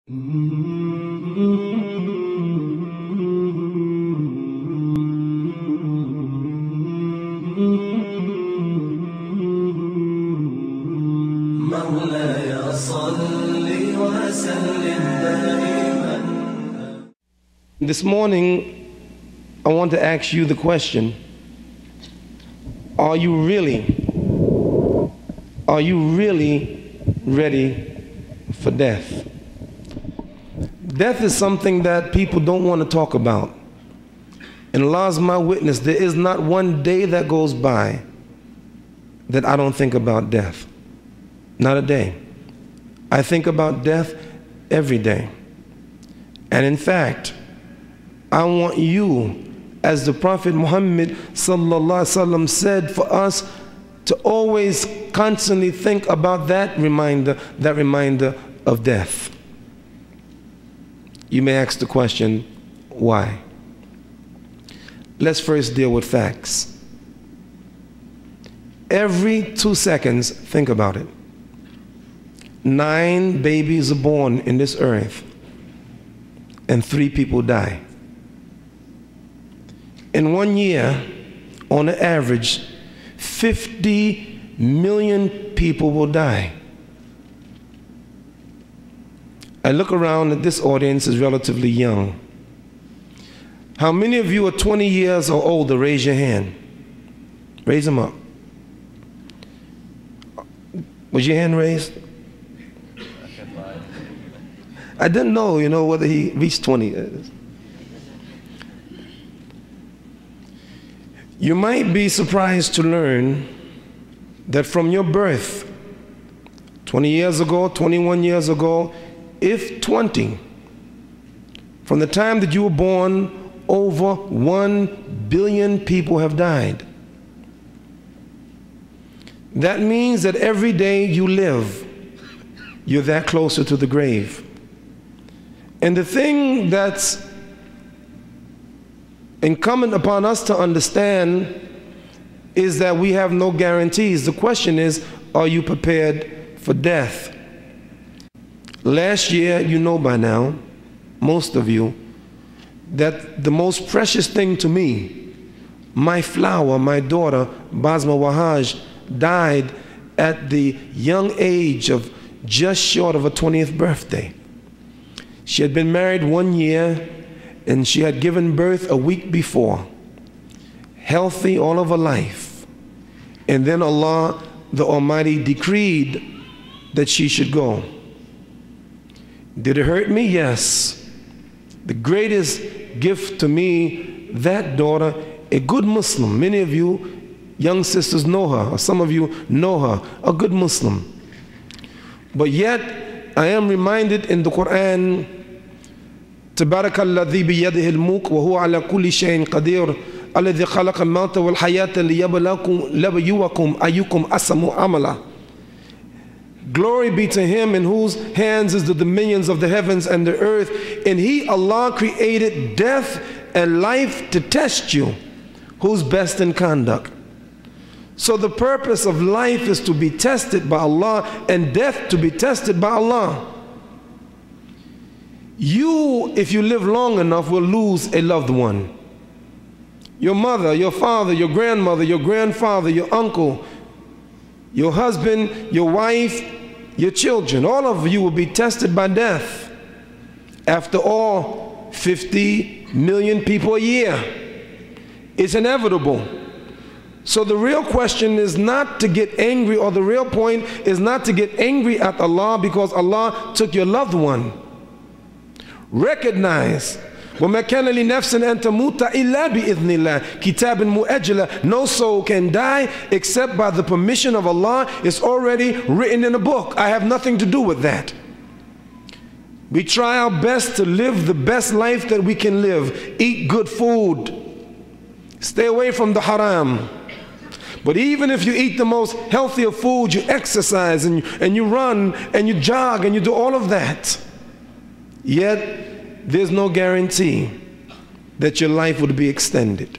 This morning, I want to ask you the question, are you really ready for death? Death is something that people don't want to talk about. And Allah's my witness, there is not one day that goes by that I don't think about death. Not a day. I think about death every day. And in fact, I want you, as the Prophet Muhammad sallallahu alaihi wasallam said, for us to always constantly think about that reminder of death. You may ask the question, why? Let's first deal with facts. Every 2 seconds, think about it. 9 babies are born in this earth, and 3 people die. In 1 year, on an average, 50 million people will die. I look around at this audience is relatively young. How many of you are 20 years or older? Raise your hand. Raise them up. Was your hand raised? I didn't know, whether he reached 20. You might be surprised to learn that from your birth, 20 years ago, 21 years ago, if 20, from the time that you were born, over 1 billion people have died. That means that every day you live, you're that closer to the grave. And the thing that's incumbent upon us to understand is that we have no guarantees. The question is, are you prepared for death? Last year, you know by now, most of you, that the most precious thing to me, my flower, my daughter, Basma Wahaj, died at the young age of just short of her 20th birthday. She had been married 1 year, and she had given birth a week before, healthy all of her life. And then Allah, the Almighty, decreed that she should go. Did it hurt me? Yes. The greatest gift to me, that daughter, a good Muslim. Many of you young sisters know her, or some of you know her, a good Muslim. But yet, I am reminded in the Quran, تبارك الذي بيده الملك وهو على كل شيء قدير الذي خلق الموت والحياة ليبلوكم أيكم أحسن عملا. Glory be to him in whose hands is the dominions of the heavens and the earth, and he, Allah, created death and life to test you, who's best in conduct. So the purpose of life is to be tested by Allah, and death to be tested by Allah. You, if you live long enough, will lose a loved one. Your mother, your father, your grandmother, your grandfather, your uncle, your husband, your wife, your children, all of you will be tested by death. After all, 50 million people a year. It's inevitable. So the real question is not to get angry, or the real point is not to get angry at Allah because Allah took your loved one. Recognize, وَمَا كَانَ لِنَفْسٍ أَن تَمُوتَ إِلَّا بِإِذْنِ اللَّهِ كِتَابٍ مُؤَجَّلًا. No soul can die except by the permission of Allah. It's already written in a book. I have nothing to do with that. We try our best to live the best life that we can live. Eat good food. Stay away from the haram. But even if you eat the most healthy of food, you exercise and you run and you jog and you do all of that. Yet, there's no guarantee that your life would be extended.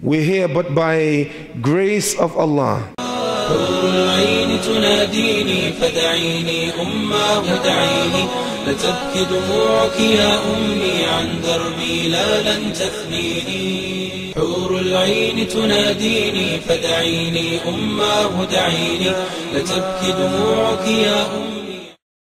We're here but by grace of Allah. العين تناديني فدعيني أماه دعيني لتبكي دموعك يا أمي عن دربي لا لن تثنيني. حور العين تناديني فدعيني أماه دعيني، لتبكي دموعك يا أمي